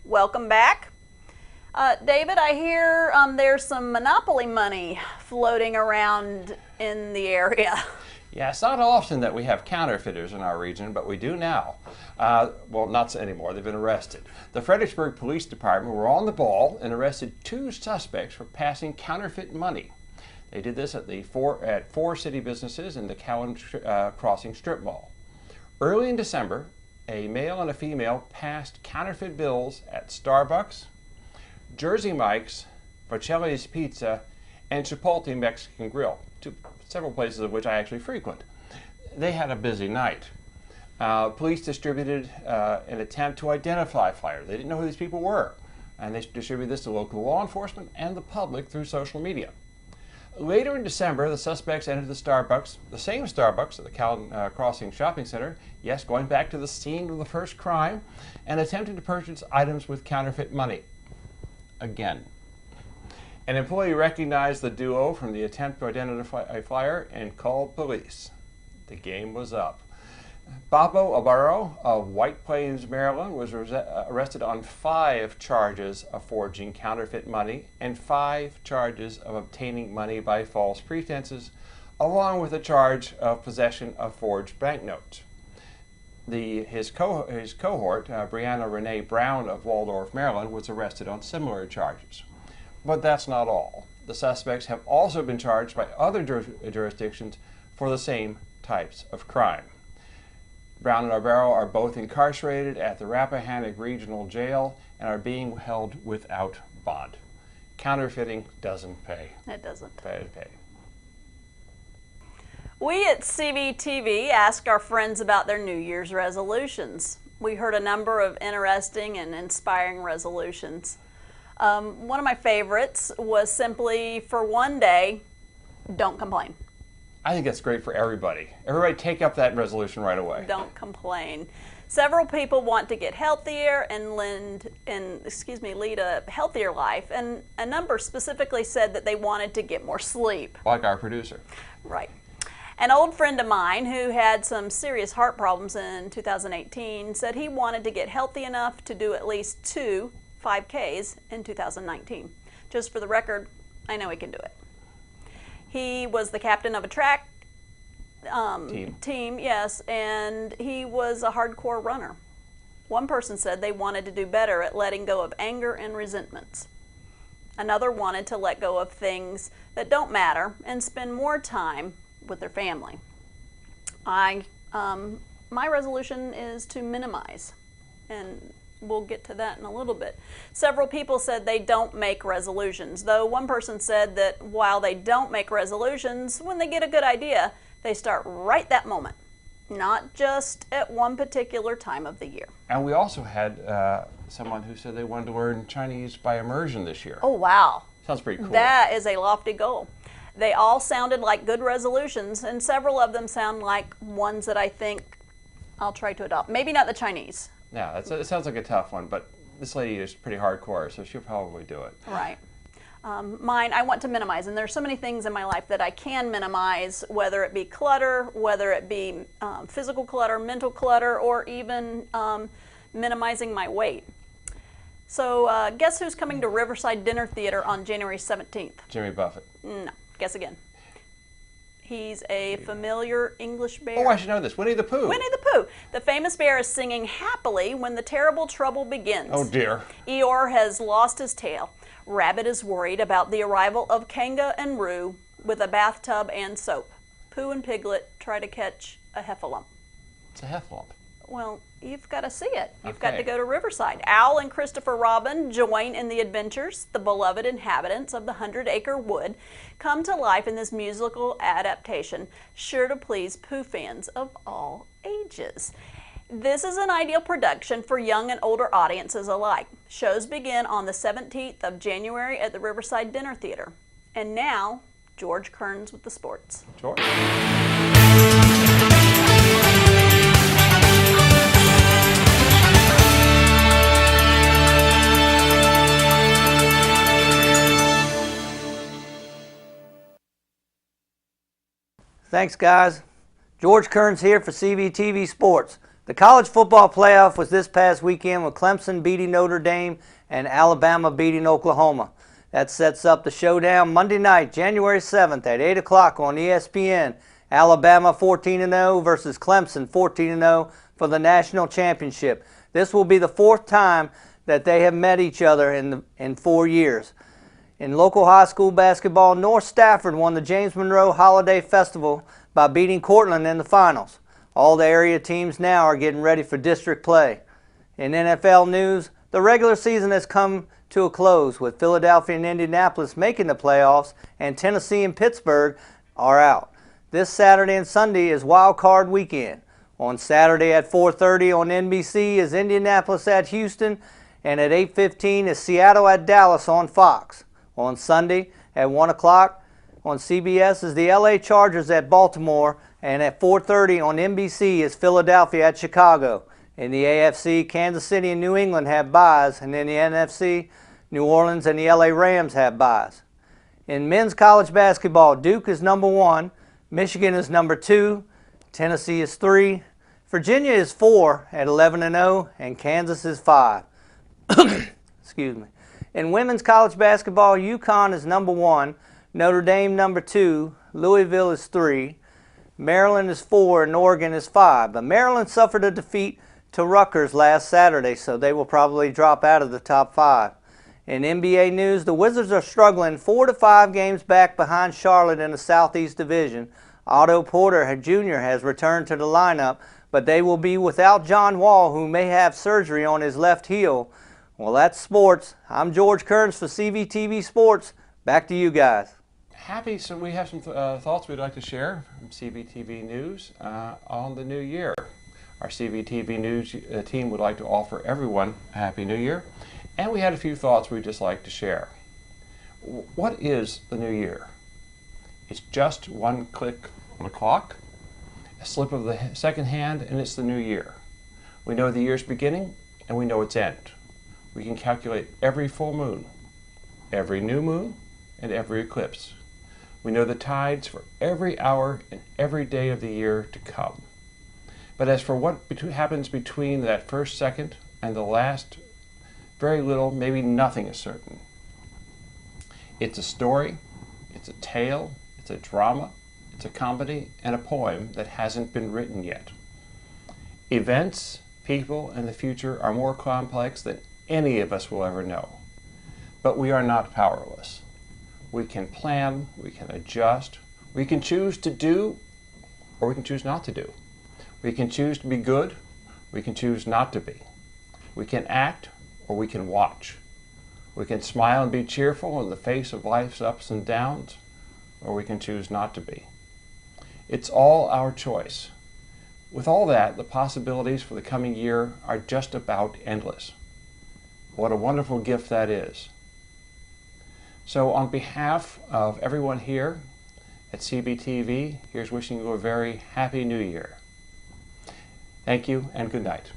Welcome back. David, I hear there's some monopoly money floating around in the area. Yeah, it's not often that we have counterfeiters in our region, but we do now. Well, not anymore. They've been arrested. The Fredericksburg Police Department were on the ball and arrested 2 suspects for passing counterfeit money. They did this at 4 city businesses in the Cowan Crossing Strip Mall. Early in December, a male and a female passed counterfeit bills at Starbucks, Jersey Mike's, Bocelli's Pizza, and Chipotle Mexican Grill, several places of which I actually frequent. They had a busy night. Police distributed an attempt to identify flyers. They didn't know who these people were, and they distributed this to local law enforcement and the public through social media. Later in December, the suspects entered the Starbucks, the same Starbucks at the Cowan Crossing Shopping Center, yes, going back to the scene of the first crime, and attempted to purchase items with counterfeit money. Again. An employee recognized the duo from the attempt to identify a flyer and called police. The game was up. Babo Abaro of White Plains, Maryland, was arrested on 5 charges of forging counterfeit money and 5 charges of obtaining money by false pretenses, along with a charge of possession of forged banknotes. His cohort, Brianna Renee Brown of Waldorf, Maryland, was arrested on similar charges. But that's not all. The suspects have also been charged by other jurisdictions for the same types of crime. Brown and Navarro are both incarcerated at the Rappahannock Regional Jail and are being held without bond. Counterfeiting doesn't pay. It doesn't. Pay. We at CVTV asked our friends about their New Year's resolutions. We heard a number of interesting and inspiring resolutions. One of my favorites was simply, for one day, don't complain. I think that's great for everybody. Everybody take up that resolution right away. Don't complain. Several people want to get healthier and lead a healthier life, and a number specifically said that they wanted to get more sleep. Like our producer. Right. An old friend of mine who had some serious heart problems in 2018 said he wanted to get healthy enough to do at least 2 5Ks in 2019. Just for the record, I know he can do it. He was the captain of a track team, yes, and he was a hardcore runner. One person said they wanted to do better at letting go of anger and resentments. Another wanted to let go of things that don't matter and spend more time with their family. My resolution is to minimize, and we'll get to that in a little bit. Several people said they don't make resolutions, though one person said that while they don't make resolutions, when they get a good idea, they start right that moment, not just at one particular time of the year. And we also had someone who said they wanted to learn Chinese by immersion this year. Oh, wow. Sounds pretty cool. That is a lofty goal. They all sounded like good resolutions, and several of them sound like ones that I think I'll try to adopt. Maybe not the Chinese. Yeah, it sounds like a tough one, but this lady is pretty hardcore, so she'll probably do it. Right. Mine, I want to minimize, and there's so many things in my life that I can minimize, whether it be clutter, whether it be physical clutter, mental clutter, or even minimizing my weight. So guess who's coming to Riverside Dinner Theater on January 17th? Jimmy Buffett. No, guess again. He's a familiar English bear. Oh, I should know this. Winnie the Pooh. Winnie the Pooh. The famous bear is singing happily when the terrible trouble begins. Oh, dear. Eeyore has lost his tail. Rabbit is worried about the arrival of Kanga and Roo with a bathtub and soap. Pooh and Piglet try to catch a heffalump. It's a heffalump. Well, you've got to see it. You've Okay. got to go to Riverside. Owl and Christopher Robin join in the adventures. The beloved inhabitants of the 100-acre wood come to life in this musical adaptation, sure to please Pooh fans of all ages. This is an ideal production for young and older audiences alike. Shows begin on the 17th of January at the Riverside Dinner Theater. And now, George Kerns with the sports. George. Thanks, guys. George Kerns here for CVTV Sports. The college football playoff was this past weekend with Clemson beating Notre Dame and Alabama beating Oklahoma. That sets up the showdown Monday night, January 7th at 8 o'clock on ESPN. Alabama 14-0 versus Clemson 14-0 for the national championship. This will be the fourth time that they have met each other in 4 years. In local high school basketball, North Stafford won the James Monroe Holiday Festival by beating Cortland in the finals. All the area teams now are getting ready for district play. In NFL news, the regular season has come to a close with Philadelphia and Indianapolis making the playoffs and Tennessee and Pittsburgh are out. This Saturday and Sunday is Wild Card Weekend. On Saturday at 4:30 on NBC is Indianapolis at Houston, and at 8:15 is Seattle at Dallas on Fox. On Sunday at 1 o'clock on CBS is the LA Chargers at Baltimore, and at 4:30 on NBC is Philadelphia at Chicago. In the AFC, Kansas City and New England have byes, and in the NFC, New Orleans and the LA Rams have byes. In men's college basketball, Duke is number 1, Michigan is number 2, Tennessee is 3, Virginia is 4 at 11-0, and Kansas is 5. Excuse me. In women's college basketball, UConn is number 1, Notre Dame number 2, Louisville is 3, Maryland is 4, and Oregon is 5. But Maryland suffered a defeat to Rutgers last Saturday, so they will probably drop out of the top 5. In NBA news, the Wizards are struggling 4 to 5 games back behind Charlotte in the Southeast Division. Otto Porter Jr. has returned to the lineup, but they will be without John Wall, who may have surgery on his left heel. Well, that's sports. I'm George Kerns for CVTV Sports. Back to you guys. So we have some thoughts we'd like to share from CVTV News on the new year. Our CVTV News team would like to offer everyone a Happy New Year, and we had a few thoughts we'd just like to share. What is the new year? It's just one click on the clock, a slip of the second hand, and it's the new year. We know the year's beginning, and we know its end. We can calculate every full moon, every new moon, and every eclipse. We know the tides for every hour and every day of the year to come. But as for what happens between that first second and the last, very little, maybe nothing is certain. It's a story, it's a tale, it's a drama, it's a comedy, and a poem that hasn't been written yet. Events, people, and the future are more complex than any of us will ever know. But we are not powerless. We can plan, we can adjust, we can choose to do, or we can choose not to do. We can choose to be good, we can choose not to be. We can act, or we can watch. We can smile and be cheerful in the face of life's ups and downs, or we can choose not to be. It's all our choice. With all that, the possibilities for the coming year are just about endless. What a wonderful gift that is. So on behalf of everyone here at CVTV, here's wishing you a very happy new year. Thank you and good night.